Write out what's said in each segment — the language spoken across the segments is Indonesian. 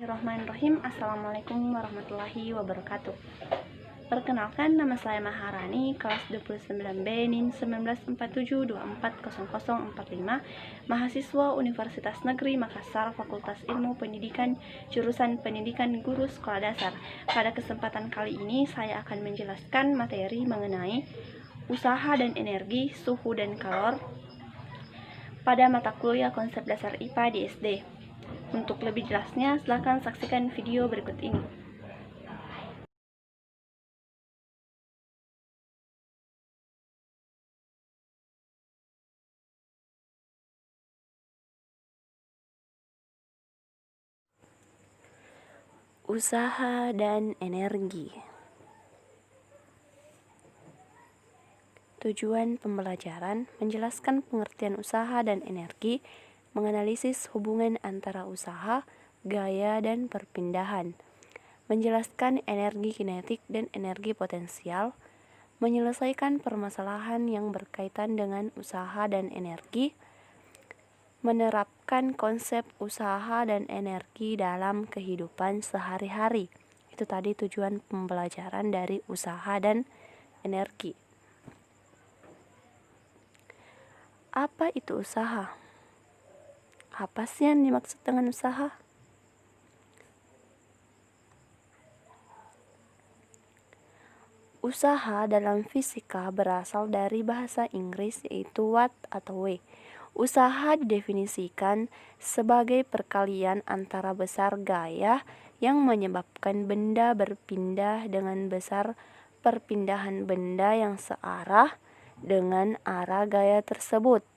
Bismillahirrahmanirrahim. Assalamualaikum warahmatullahi wabarakatuh. Perkenalkan, nama saya Maharani, kelas 29B NIM 1947240045, mahasiswa Universitas Negeri Makassar, Fakultas Ilmu Pendidikan, jurusan Pendidikan Guru Sekolah Dasar. Pada kesempatan kali ini saya akan menjelaskan materi mengenai usaha dan energi, suhu dan kalor pada mata kuliah konsep dasar IPA di SD. Untuk lebih jelasnya, silakan saksikan video berikut ini. Usaha dan energi. Tujuan pembelajaran menjelaskan pengertian usaha dan energi, menganalisis hubungan antara usaha, gaya, dan perpindahan, menjelaskan energi kinetik dan energi potensial, menyelesaikan permasalahan yang berkaitan dengan usaha dan energi, menerapkan konsep usaha dan energi dalam kehidupan sehari-hari. Itu tadi tujuan pembelajaran dari usaha dan energi. Apa itu usaha? Apa sih yang dimaksud dengan usaha? Usaha dalam fisika berasal dari bahasa Inggris yaitu watt atau W. Usaha didefinisikan sebagai perkalian antara besar gaya yang menyebabkan benda berpindah dengan besar perpindahan benda yang searah dengan arah gaya tersebut.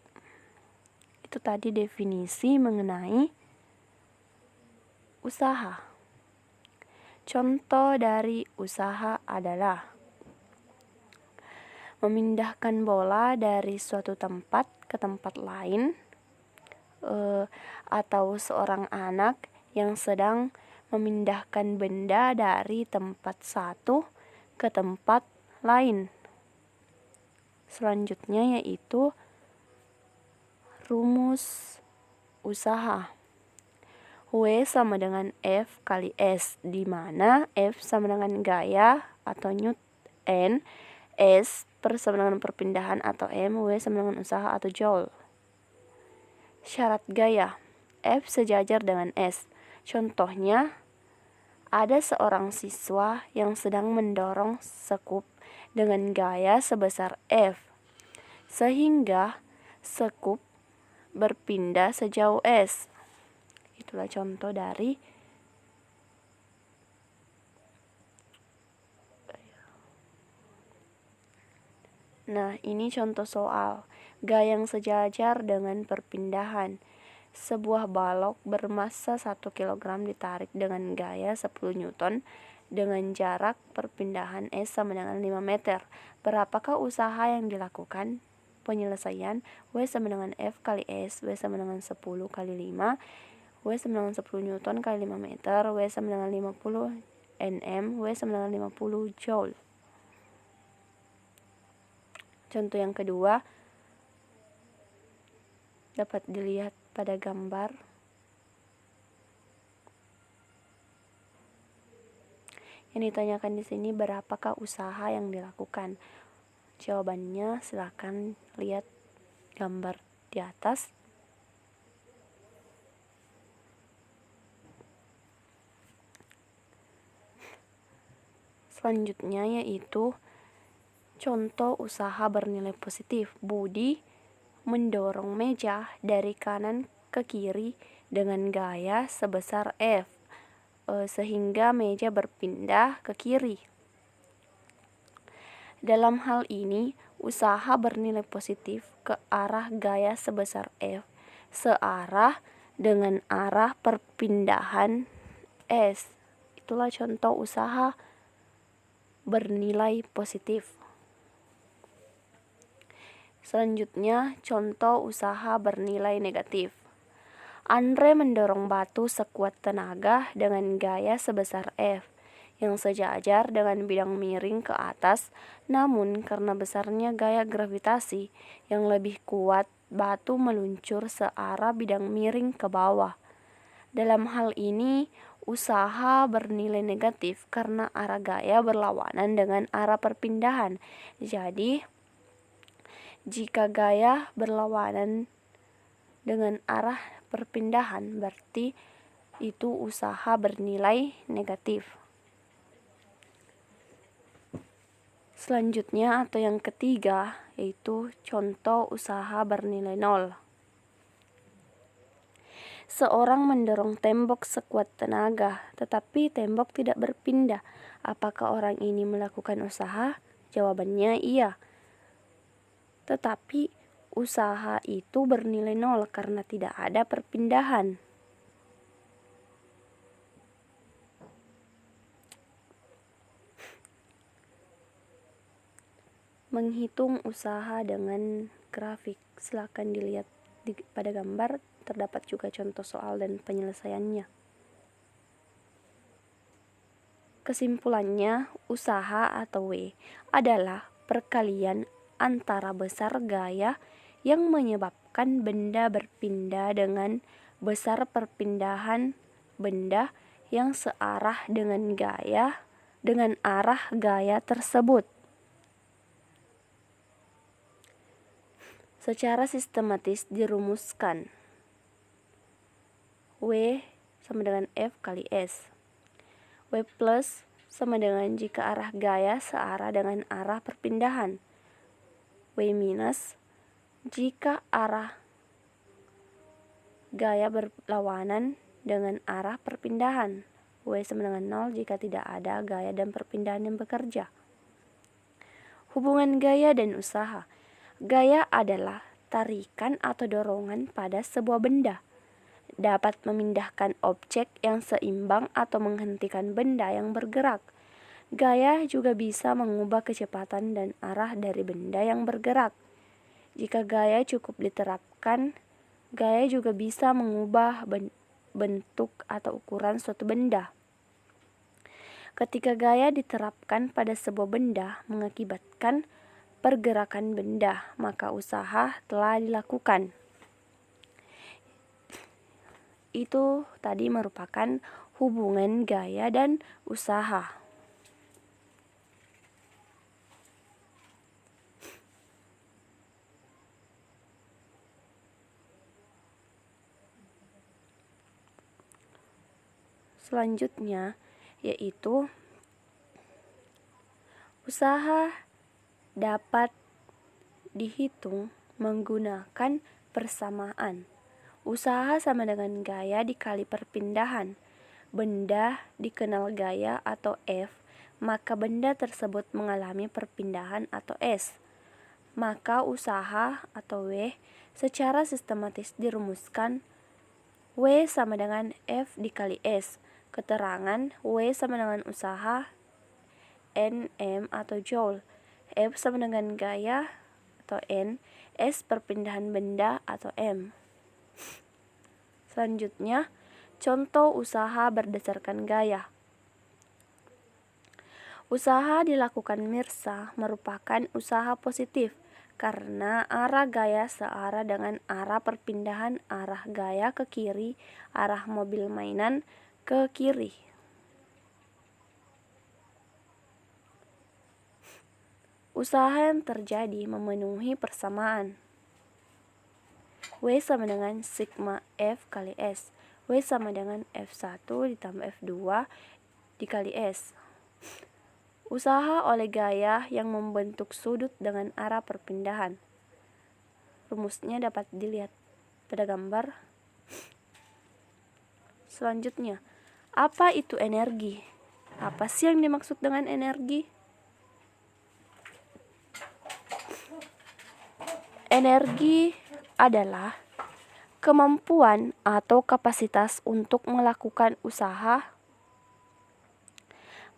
Itu tadi definisi mengenai usaha. Contoh dari usaha adalah memindahkan bola dari suatu tempat ke tempat lain, atau seorang anak yang sedang memindahkan benda dari tempat satu ke tempat lain. Selanjutnya yaitu rumus usaha. W sama dengan F kali S, di mana F sama dengan gaya atau Newton, S sama dengan perpindahan atau M, W sama dengan usaha atau Joule. Syarat gaya, F sejajar dengan S. Contohnya, ada seorang siswa yang sedang mendorong sekup dengan gaya sebesar F, sehingga sekup berpindah sejauh S. Itulah contoh dari Nah, ini contoh soal gaya yang sejajar dengan perpindahan. Sebuah balok bermassa 1 kg ditarik dengan gaya 10 Newton dengan jarak perpindahan S sama dengan 5 meter. Berapakah usaha yang dilakukan? Penyelesaian, W sama dengan F kali S, W sama dengan 10 kali 5, W sama dengan 10 Newton kali 5 meter, W sama dengan 50 Nm, W sama dengan 50 Joule. Contoh yang kedua dapat dilihat pada gambar. Yang ditanyakan di sini, berapakah usaha yang dilakukan? Jawabannya silakan lihat gambar di atas. Selanjutnya yaitu contoh usaha bernilai positif. Budi mendorong meja dari kanan ke kiri dengan gaya sebesar F, sehingga meja berpindah ke kiri. Dalam hal ini, usaha bernilai positif ke arah gaya sebesar F, searah dengan arah perpindahan S. Itulah contoh usaha bernilai positif. Selanjutnya, contoh usaha bernilai negatif. Andre mendorong batu sekuat tenaga dengan gaya sebesar F, yang sejajar dengan bidang miring ke atas, namun karena besarnya gaya gravitasi yang lebih kuat, batu meluncur searah bidang miring ke bawah. Dalam hal ini, Usaha bernilai negatif karena arah gaya berlawanan dengan arah perpindahan. Jadi, jika gaya berlawanan dengan arah perpindahan, berarti itu usaha bernilai negatif. Selanjutnya atau yang ketiga yaitu contoh usaha bernilai 0. Seorang mendorong tembok sekuat tenaga, tetapi tembok tidak berpindah. Apakah orang ini melakukan usaha? Jawabannya iya. Tetapi usaha itu bernilai 0 karena tidak ada perpindahan. Menghitung usaha dengan grafik. Silakan dilihat pada gambar, terdapat juga contoh soal dan penyelesaiannya. Kesimpulannya, usaha atau W adalah perkalian antara besar gaya yang menyebabkan benda berpindah dengan besar perpindahan benda yang searah dengan arah gaya tersebut. Secara sistematis dirumuskan. W sama dengan F kali S. W plus sama dengan jika arah gaya searah dengan arah perpindahan. W minus jika arah gaya berlawanan dengan arah perpindahan. W sama dengan 0 jika tidak ada gaya dan perpindahan yang bekerja. Hubungan gaya dan usaha. Gaya adalah tarikan atau dorongan pada sebuah benda. Dapat memindahkan objek yang seimbang atau menghentikan benda yang bergerak. Gaya juga bisa mengubah kecepatan dan arah dari benda yang bergerak. Jika gaya cukup diterapkan, gaya juga bisa mengubah bentuk atau ukuran suatu benda. Ketika gaya diterapkan pada sebuah benda mengakibatkan pergerakan benda, maka usaha telah dilakukan. Itu tadi merupakan hubungan gaya dan usaha. Selanjutnya yaitu usaha dapat dihitung menggunakan persamaan. Usaha sama dengan gaya dikali perpindahan. Benda dikenal gaya atau F, maka benda tersebut mengalami perpindahan atau S. Maka usaha atau W secara sistematis dirumuskan W sama dengan F dikali S. Keterangan W sama dengan usaha Nm atau Joule. F sama dengan gaya atau N, S perpindahan benda atau M. Selanjutnya, contoh usaha berdasarkan gaya. Usaha dilakukan Mirsa merupakan usaha positif karena arah gaya searah dengan arah perpindahan arah gaya ke kiri, arah mobil mainan ke kiri. Usaha yang terjadi memenuhi persamaan. W sama dengan sigma F kali S. W sama dengan F1 ditambah F2 dikali S. Usaha oleh gaya yang membentuk sudut dengan arah perpindahan. Rumusnya dapat dilihat pada gambar. Selanjutnya, apa itu energi? Apa sih yang dimaksud dengan energi? Energi adalah kemampuan atau kapasitas untuk melakukan usaha.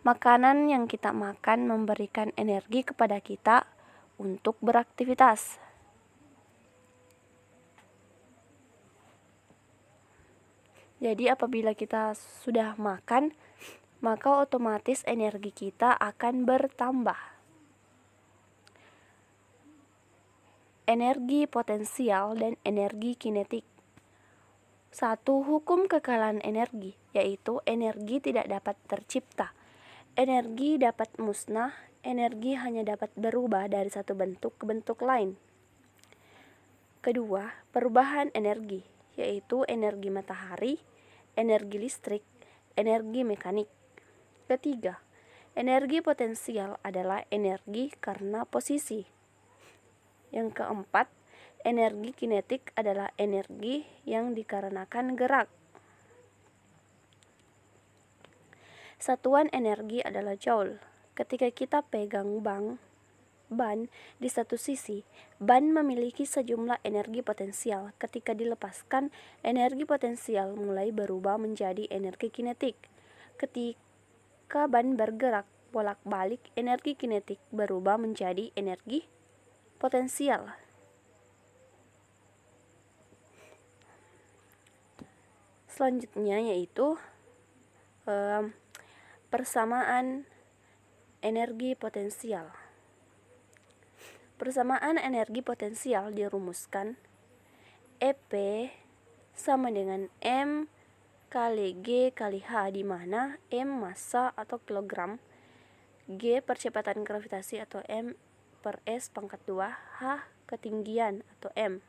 Makanan yang kita makan memberikan energi kepada kita untuk beraktivitas. Jadi apabila kita sudah makan, maka otomatis energi kita akan bertambah. Energi potensial dan energi kinetik. Satu hukum kekalahan energi, yaitu energi tidak dapat tercipta. Energi dapat musnah, energi hanya dapat berubah dari satu bentuk ke bentuk lain. Kedua, perubahan energi, yaitu energi matahari, energi listrik, energi mekanik. Ketiga, energi potensial adalah energi karena posisi. Yang keempat, energi kinetik adalah energi yang dikarenakan gerak. Satuan energi adalah joule. Ketika kita pegang ban di satu sisi, ban memiliki sejumlah energi potensial. Ketika dilepaskan, energi potensial mulai berubah menjadi energi kinetik. Ketika ban bergerak bolak-balik, energi kinetik berubah menjadi energi potensial. Selanjutnya yaitu persamaan energi potensial. Persamaan energi potensial dirumuskan EP sama dengan M kali G kali H, di mana M massa atau kilogram, G percepatan gravitasi atau M per S pangkat 2, H ketinggian atau M.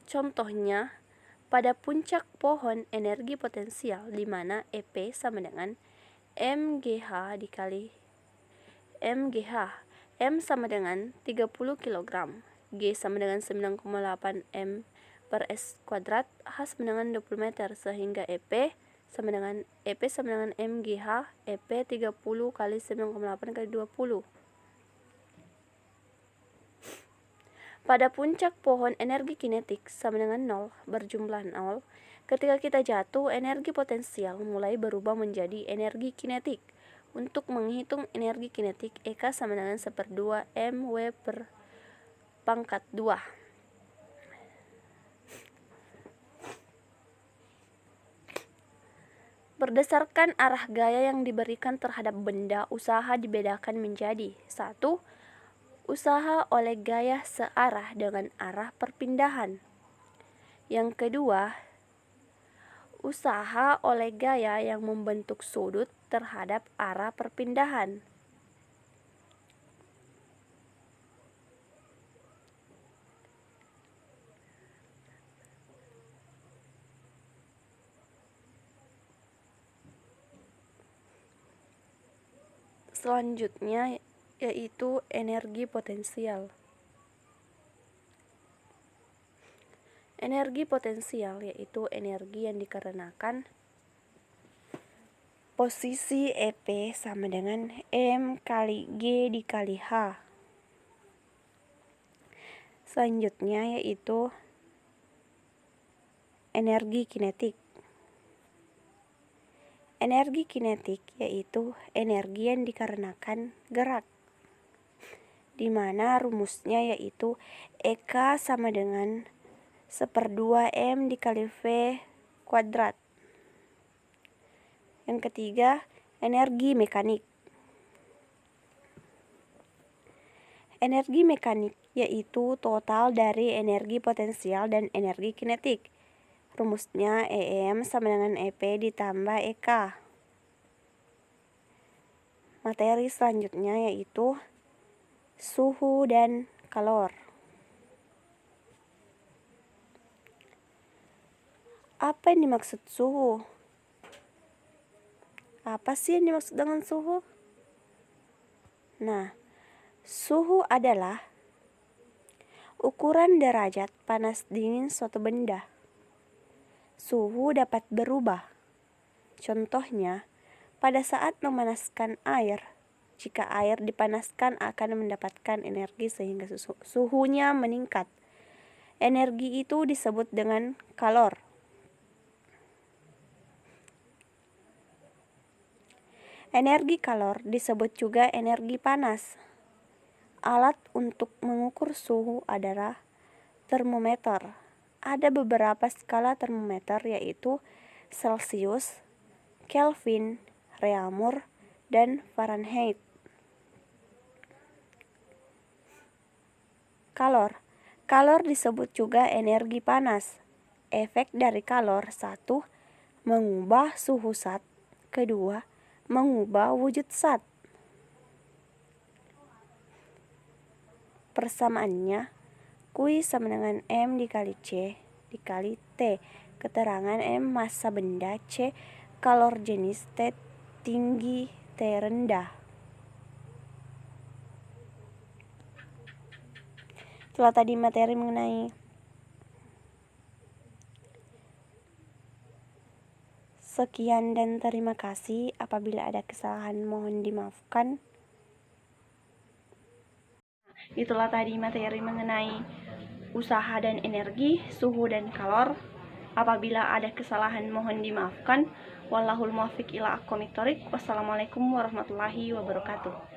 Contohnya, pada puncak pohon energi potensial, di mana EP sama dengan MGH dikali MGH. M sama dengan 30 kg, G sama dengan 9,8 M per S kuadrat, H sama dengan 20 meter, sehingga EP sama dengan MGH, EP 30 kali 9,8 kali 20. Pada puncak pohon energi kinetik sama dengan 0, berjumlah 0. Ketika kita jatuh, energi potensial mulai berubah menjadi energi kinetik. Untuk menghitung energi kinetik, EK sama dengan 1/2 mW per pangkat 2. Berdasarkan arah gaya yang diberikan terhadap benda, usaha dibedakan menjadi 1. Usaha oleh gaya searah dengan arah perpindahan. Yang kedua, usaha oleh gaya yang membentuk sudut terhadap arah perpindahan. Selanjutnya yaitu energi potensial. Energi potensial yaitu energi yang dikarenakan posisi EP sama dengan M kali G dikali H. Selanjutnya yaitu energi kinetik. Energi kinetik yaitu energi yang dikarenakan gerak, di mana rumusnya yaitu EK sama dengan 1/2 M dikali V kuadrat. Yang ketiga, energi mekanik. Energi mekanik yaitu total dari energi potensial dan energi kinetik. Rumusnya EM sama dengan EP ditambah EK. Materi selanjutnya yaitu suhu dan kalor. Apa yang dimaksud suhu? Apa sih yang dimaksud dengan suhu? Nah, suhu adalah ukuran derajat panas dingin suatu benda. Suhu dapat berubah. Contohnya, pada saat memanaskan air, jika air dipanaskan akan mendapatkan energi sehingga suhunya meningkat. Energi itu disebut dengan kalor. Energi kalor disebut juga energi panas. Alat untuk mengukur suhu adalah termometer. Ada beberapa skala termometer yaitu Celsius, Kelvin, Reaumur, dan Fahrenheit. Kalor. Kalor disebut juga energi panas. efek dari kalor. 1. Mengubah suhu zat. 2. Mengubah wujud zat. Persamaannya, Q sama dengan M dikali C dikali T. Keterangan M massa benda, C kalor jenis, T tinggi, T rendah. Setelah tadi materi mengenai sekian dan terima kasih. Apabila ada kesalahan mohon dimaafkan. Itulah tadi materi mengenai usaha dan energi, suhu dan kalor. Apabila ada kesalahan mohon dimaafkan. Wallahul muwaffiq ila aqwamit thoriq. Wassalamualaikum warahmatullahi wabarakatuh.